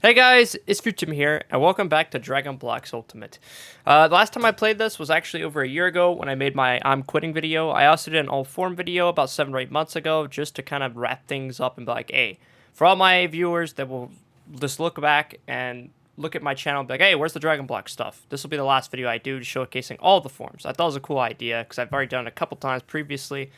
Hey guys, it's Futim here, and welcome back to Blox Ultimate. The last time I played this was actually over a year ago when I made my I'm quitting video. I also did an all form video about 7 or 8 months ago just to kind of wrap things up and be like, hey, for all my viewers that will just look back and look at my channel and be like, hey, where's the Blox stuff? This will be the last video I do showcasing all the forms. I thought it was a cool idea because I've already done it a couple times previously.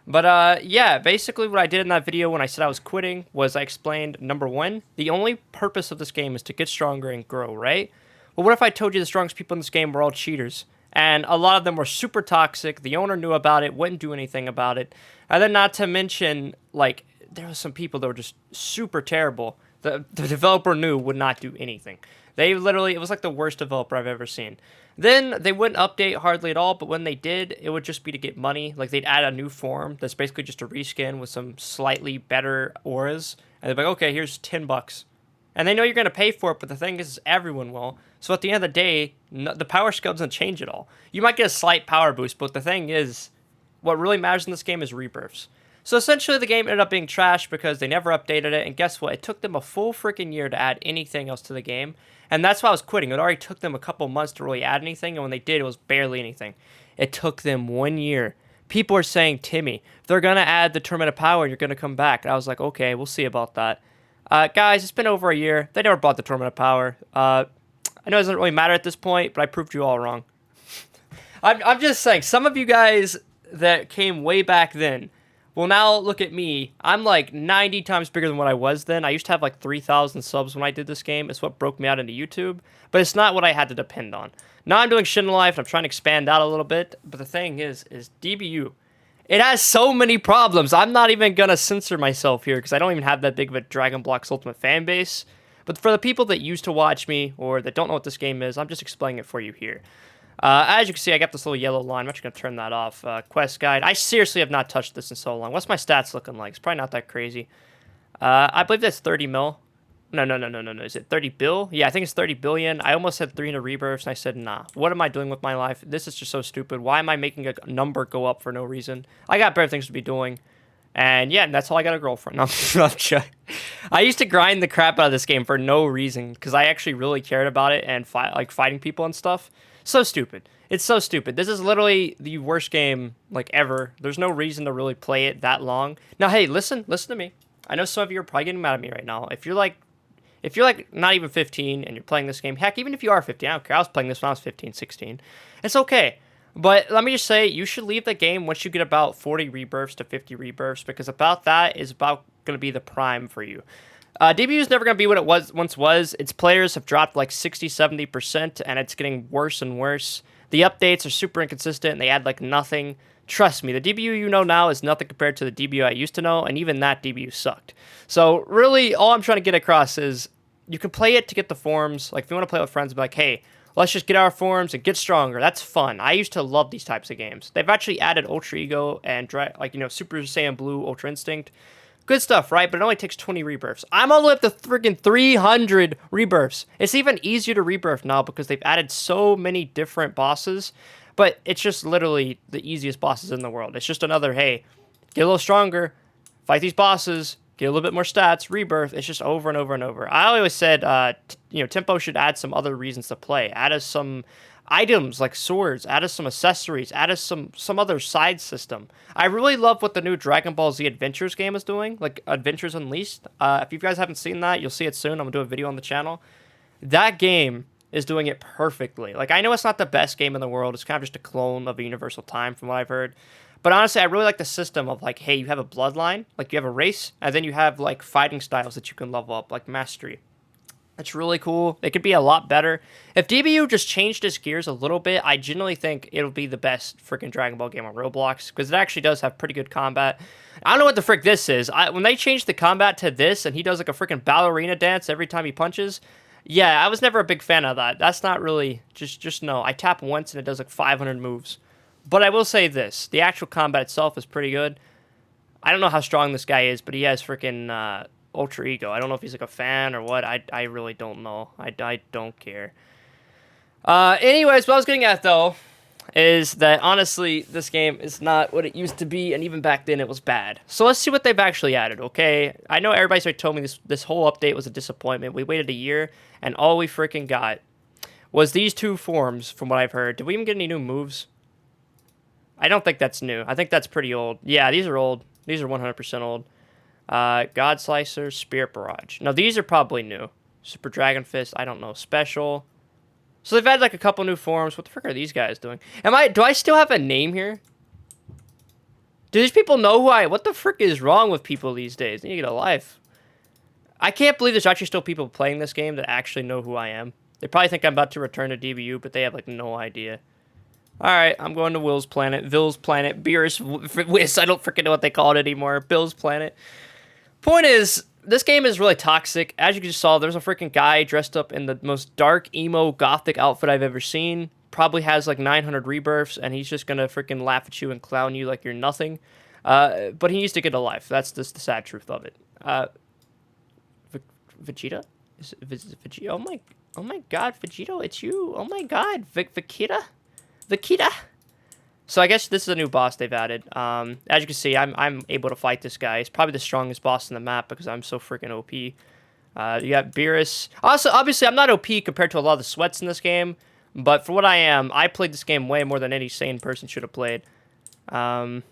But yeah, basically what I did in that video when I said I was quitting was I explained, number one, the only purpose of this game is to get stronger and grow, right? Well, what if I told you the strongest people in this game were all cheaters? And a lot of them were super toxic, the owner knew about it, wouldn't do anything about it. And then not to mention, like, there were some people that were just super terrible. The developer knew would not do anything. They literally, it was like the worst developer I've ever seen. Then they wouldn't update hardly at all, but when they did, it would just be to get money. Like they'd add a new form that's basically just a reskin with some slightly better auras. And they'd be like, okay, here's 10 bucks. And they know you're going to pay for it, but the thing is everyone will. So at the end of the day, the power scale doesn't change at all. You might get a slight power boost, but the thing is, what really matters in this game is rebirths. So essentially the game ended up being trash because they never updated it, and guess what? It took them a full freaking year to add anything else to the game, and that's why I was quitting. It already took them a couple months to really add anything, and when they did, it was barely anything. It took them 1 year. People are saying, Timmy, if they're going to add the Tournament of Power, you're going to come back. And I was like, okay, we'll see about that. Guys, it's been over a year. They never bought the Tournament of Power. I know it doesn't really matter at this point, but I proved you all wrong. I'm just saying, some of you guys that came way back then, well, now look at me. I'm like 90 times bigger than what I was then. I used to have like 3,000 subs when I did this game. It's what broke me out into YouTube, but it's not what I had to depend on. Now I'm doing shit in life, and I'm trying to expand out a little bit, but the thing is DBU, it has so many problems. I'm not even going to censor myself here because I don't even have that big of a Blox Ultimate fan base. But for the people that used to watch me or that don't know what this game is, I'm just explaining it for you here. As you can see, I got this little yellow line. I'm actually going to turn that off. Quest guide. I seriously have not touched this in so long. What's my stats looking like? It's probably not that crazy. I believe that's 30 mil. No. Is it 30 bill? Yeah, I think it's 30 billion. I almost said 300 rebirths, and I said, nah. What am I doing with my life? This is just so stupid. Why am I making a number go up for no reason? I got better things to be doing. And yeah, that's all I got a girlfriend. I used to grind the crap out of this game for no reason because I actually really cared about it and fighting people and stuff. So stupid. It's so stupid. This is literally the worst game like ever. There's no reason to really play it that long. Now, hey, listen to me. I know some of you are probably getting mad at me right now. If you're like not even 15 and you're playing this game, heck, even if you are 15, I don't care. I was playing this when I was 15, 16. It's okay. But let me just say, you should leave the game once you get about 40 rebirths to 50 rebirths because about that is about going to be the prime for you. DBU is never going to be what it once was. Its players have dropped like 60-70%, and it's getting worse and worse. The updates are super inconsistent, and they add like nothing. Trust me, the DBU you know now is nothing compared to the DBU I used to know, and even that DBU sucked. So really, all I'm trying to get across is you can play it to get the forms. Like if you want to play with friends, be like, hey, let's just get our forms and get stronger. That's fun. I used to love these types of games. They've actually added Ultra Ego and Super Saiyan Blue, Ultra Instinct. Good stuff, right? But it only takes 20 rebirths. I'm all the way up to freaking 300 rebirths. It's even easier to rebirth now because they've added so many different bosses. But it's just literally the easiest bosses in the world. It's just another, hey, get a little stronger, fight these bosses, get a little bit more stats, rebirth. It's just over and over and over. I always said, Tempo should add some other reasons to play. Add us some items like swords, add us some accessories, add us some other side system. I really love what the new Dragon Ball Z Adventures game is doing, like Adventures Unleashed. If you guys haven't seen that, you'll see it soon. I'm going to do a video on the channel. That game is doing it perfectly. Like, I know it's not the best game in the world. It's kind of just a clone of a Universal Time from what I've heard. But honestly, I really like the system of, like, hey, you have a bloodline, like, you have a race, and then you have, like, fighting styles that you can level up, like Mastery. It's really cool. It could be a lot better. If DBU just changed its gears a little bit, I genuinely think it'll be the best freaking Dragon Ball game on Roblox, because it actually does have pretty good combat. I don't know what the frick this is. When they changed the combat to this, and he does, like, a freaking ballerina dance every time he punches, yeah, I was never a big fan of that. That's not really, just no. I tap once, and it does, like, 500 moves. But I will say this. The actual combat itself is pretty good. I don't know how strong this guy is, but he has freaking Ultra Ego. I don't know if he's like a fan or what. I really don't know. I don't care. Anyways, what I was getting at, though, is that honestly, this game is not what it used to be, and even back then it was bad. So let's see what they've actually added, okay? I know everybody's already told me this whole update was a disappointment. We waited a year, and all we freaking got was these 2 forms, from what I've heard. Did we even get any new moves? I don't think that's new. I think that's pretty old. Yeah, these are old. These are 100% old. God Slicer, Spirit Barrage. No, these are probably new. Super Dragon Fist, I don't know. Special. So they've had like a couple new forms. What the frick are these guys doing? Do I still have a name here? Do these people know who what the frick is wrong with people these days? They need to get a life. I can't believe there's actually still people playing this game that actually know who I am. They probably think I'm about to return to DBU, but they have like no idea. Alright, I'm going to Will's Planet, Vill's Planet, Beerus, Wiss, I don't freaking know what they call it anymore, Bill's Planet. Point is, this game is really toxic. As you just saw, there's a freaking guy dressed up in the most dark, emo, gothic outfit I've ever seen. Probably has like 900 rebirths, and he's just gonna freaking laugh at you and clown you like you're nothing. But he needs to get a life. That's just the sad truth of it. Vegeta? Is it Vegeta? Oh my god, Vegito, it's you. Oh my god, Vegeta? So I guess this is a new boss they've added. As you can see, I'm able to fight this guy. He's probably the strongest boss in the map because I'm so freaking OP. You got Beerus. Also, obviously, I'm not OP compared to a lot of the sweats in this game, but for what I am, I played this game way more than any sane person should have played. Wukong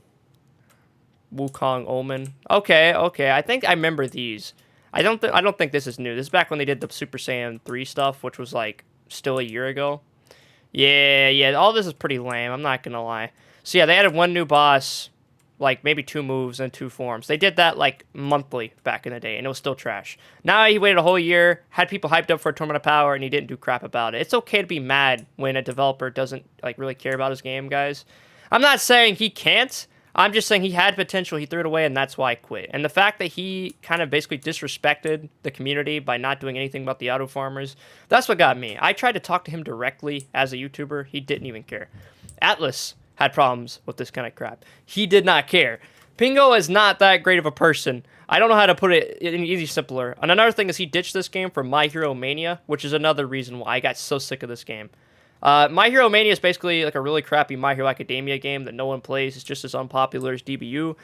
Omen. Okay. I think I remember these. I don't think this is new. This is back when they did the Super Saiyan 3 stuff, which was like still a year ago. Yeah, all this is pretty lame, I'm not gonna lie. So yeah, they added 1 new boss, like maybe 2 moves and 2 forms. They did that like monthly back in the day, and it was still trash. Now he waited a whole year, had people hyped up for a Tournament of Power, and he didn't do crap about it. It's okay to be mad when a developer doesn't like really care about his game, guys. I'm not saying he can't. I'm just saying he had potential, he threw it away, and that's why I quit. And the fact that he kind of basically disrespected the community by not doing anything about the auto farmers, that's what got me. I tried to talk to him directly as a YouTuber. He didn't even care. Atlas had problems with this kind of crap. He did not care. Pingo is not that great of a person. I don't know how to put it any simpler. And another thing is he ditched this game for My Hero Mania, which is another reason why I got so sick of this game. My Hero Mania is basically like a really crappy My Hero Academia game that no one plays. It's just as unpopular as DBU.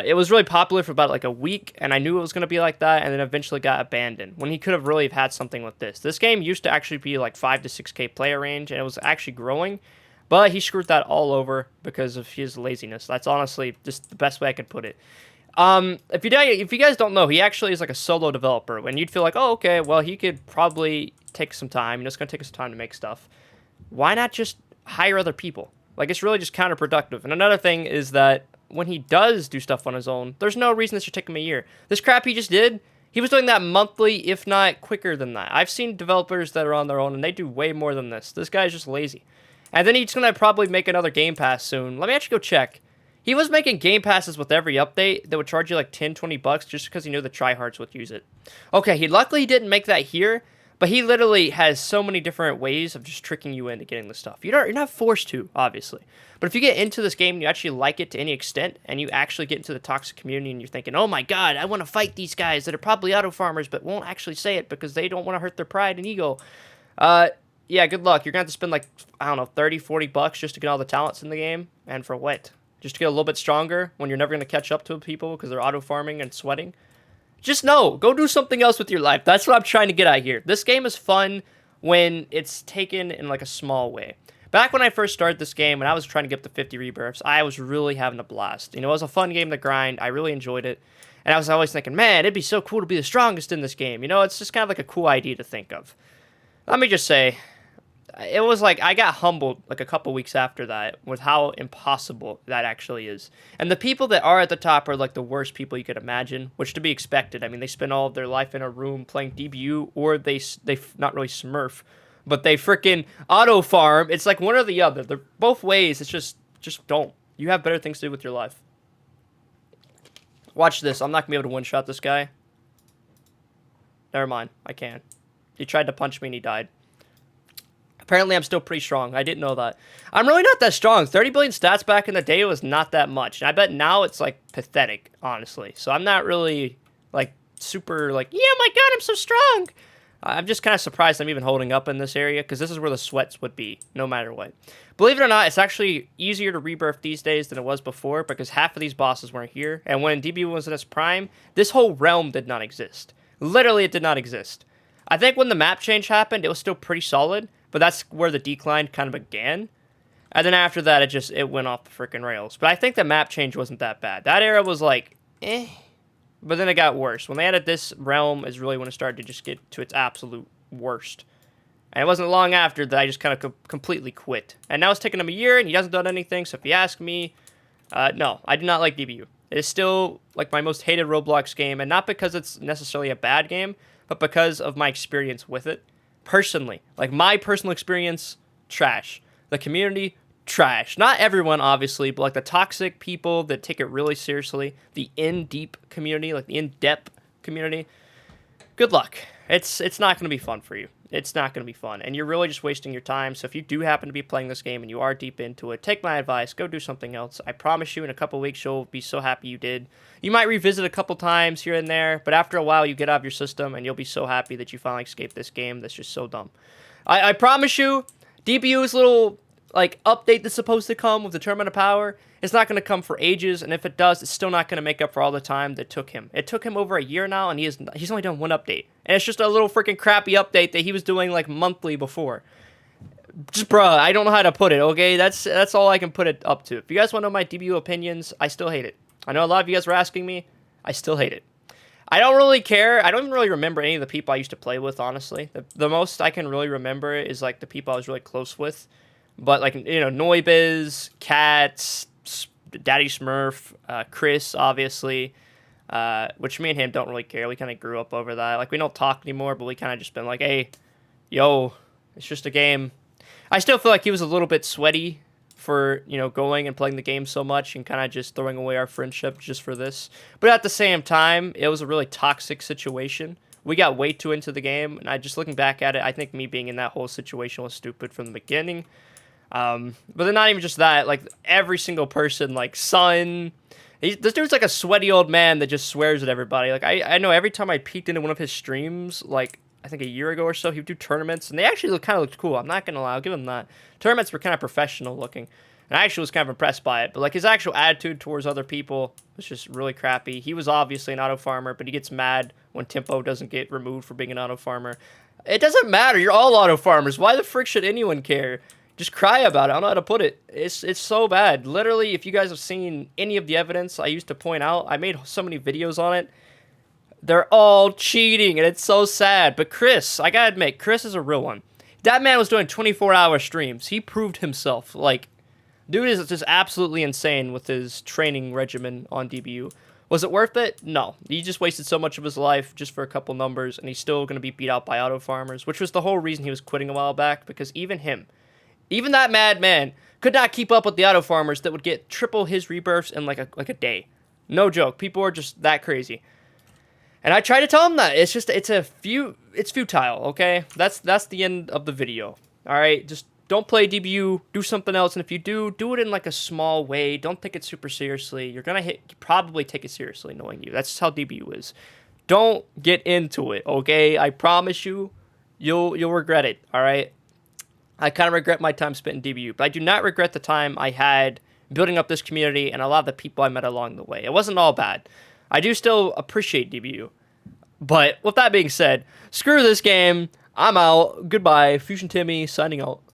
It was really popular for about like a week, and I knew it was going to be like that, and then eventually got abandoned when he could have really had something with this. This game used to actually be like 5 to 6K player range, and it was actually growing, but he screwed that all over because of his laziness. That's honestly just the best way I could put it. If you guys don't know, he actually is like a solo developer, when you'd feel like, oh, okay, well, he could probably take some time. It's going to take us some time to make stuff. Why not just hire other people? Like, it's really just counterproductive. And another thing is that when he does do stuff on his own, there's no reason this should take him a year. This crap he just did, he was doing that monthly, if not quicker than that. I've seen developers that are on their own, and they do way more than this. This guy's just lazy. And then he's going to probably make another Game Pass soon. Let me actually go check. He was making Game Passes with every update that would charge you like 10, 20 bucks just because he knew the tryhards would use it. Okay, he luckily didn't make that here. But he literally has so many different ways of just tricking you into getting the stuff. You're not forced to, obviously. But if you get into this game and you actually like it to any extent, and you actually get into the toxic community and you're thinking, oh my god, I want to fight these guys that are probably auto farmers but won't actually say it because they don't want to hurt their pride and ego. Yeah, good luck. You're going to have to spend like, I don't know, 30, 40 bucks just to get all the talents in the game. And for what? Just to get a little bit stronger when you're never going to catch up to people because they're auto farming and sweating? Just no, go do something else with your life. That's what I'm trying to get at here. This game is fun when it's taken in like a small way. Back when I first started this game, when I was trying to get up to 50 rebirths, I was really having a blast. You know, it was a fun game to grind. I really enjoyed it. And I was always thinking, man, it'd be so cool to be the strongest in this game. You know, it's just kind of like a cool idea to think of. Let me just say, it was like I got humbled like a couple weeks after that with how impossible that actually is. And the people that are at the top are like the worst people you could imagine, which to be expected. I mean, they spend all of their life in a room playing DBU, or they not really smurf, but they freaking auto farm. It's like one or the other. They're both ways. It's just don't. You have better things to do with your life. Watch this. I'm not gonna be able to one-shot this guy. Never mind. I can. He tried to punch me and he died. Apparently, I'm still pretty strong. I didn't know that. I'm really not that strong. 30 billion stats back in the day was not that much. And I bet now it's, like, pathetic, honestly. So I'm not really, like, super, like, yeah, my god, I'm so strong. I'm just kind of surprised I'm even holding up in this area, because this is where the sweats would be, no matter what. Believe it or not, it's actually easier to rebirth these days than it was before, because half of these bosses weren't here, and when DBU was in its prime, this whole realm did not exist. Literally, it did not exist. I think when the map change happened, it was still pretty solid, but that's where the decline kind of began. And then after that, it went off the freaking rails. But I think the map change wasn't that bad. That era was like, eh. But then it got worse. When they added this realm is really when it started to just get to its absolute worst. And it wasn't long after that I just kind of completely quit. And now it's taken him a year, and he hasn't done anything. So if you ask me, no, I do not like DBU. It is still like my most hated Roblox game, and not because it's necessarily a bad game, but because of my experience with it. Personally, like my personal experience, trash. The community, trash. Not everyone, obviously, but like the toxic people that take it really seriously, the in-deep community, like the in-depth community, good luck. It's not going to be fun for you. It's not going to be fun, and you're really just wasting your time. So if you do happen to be playing this game and you are deep into it, take my advice, go do something else. I promise you in a couple weeks you'll be so happy you did. You might revisit a couple times here and there, but after a while you get out of your system and you'll be so happy that you finally escaped this game that's just so dumb. I promise you, DBU's little like update that's supposed to come with the Tournament of Power, it's not going to come for ages, and if it does, it's still not going to make up for all the time that took him. It took him over a year now, and he's only done one update, and it's just a little freaking crappy update that he was doing like monthly before. Just bruh, I don't know how to put it. Okay, that's all I can put it up to. If you guys want to know my DBU opinions, I still hate it. I know a lot of you guys were asking me. I still hate it. I don't really care. I don't even really remember any of the people I used to play with, honestly. The most I can really remember is like the people I was really close with. But, like, you know, Noibiz, Cats, Daddy Smurf, Chris, obviously, which me and him don't really care. We kind of grew up over that. Like, we don't talk anymore, but we kind of just been like, hey, yo, it's just a game. I still feel like he was a little bit sweaty for, you know, going and playing the game so much and kind of just throwing away our friendship just for this. But at the same time, it was a really toxic situation. We got way too into the game, and looking back at it, I think me being in that whole situation was stupid from the beginning. But then not even just that, like, every single person, like, Sun, this dude's like a sweaty old man that just swears at everybody. Like, I know every time I peeked into one of his streams, like, I think a year ago or so, he would do tournaments, and they actually kind of looked cool. I'm not gonna lie, I'll give him that. Tournaments were kind of professional looking, and I actually was kind of impressed by it, but, like, his actual attitude towards other people was just really crappy. He was obviously an auto farmer, but he gets mad when Tempo doesn't get removed for being an auto farmer. It doesn't matter, you're all auto farmers. Why the frick should anyone care? Just cry about it. I don't know how to put it. It's so bad. Literally, if you guys have seen any of the evidence I used to point out, I made so many videos on it. They're all cheating, and it's so sad. But Chris, I gotta admit, Chris is a real one. That man was doing 24-hour streams. He proved himself. Like, dude is just absolutely insane with his training regimen on DBU. Was it worth it? No. He just wasted so much of his life just for a couple numbers, and he's still going to be beat out by auto farmers, which was the whole reason he was quitting a while back, because even that madman could not keep up with the auto farmers that would get triple his rebirths in like a day. No joke. People are just that crazy. And I try to tell him that. It's futile, okay? That's the end of the video. All right? Just don't play DBU, do something else, and if you do it in like a small way. Don't take it super seriously. You're going to probably take it seriously knowing you. That's just how DBU is. Don't get into it, okay? I promise you'll regret it, all right? I kind of regret my time spent in DBU, but I do not regret the time I had building up this community and a lot of the people I met along the way. It wasn't all bad. I do still appreciate DBU. But with that being said, screw this game. I'm out. Goodbye. Fusion Timmy signing out.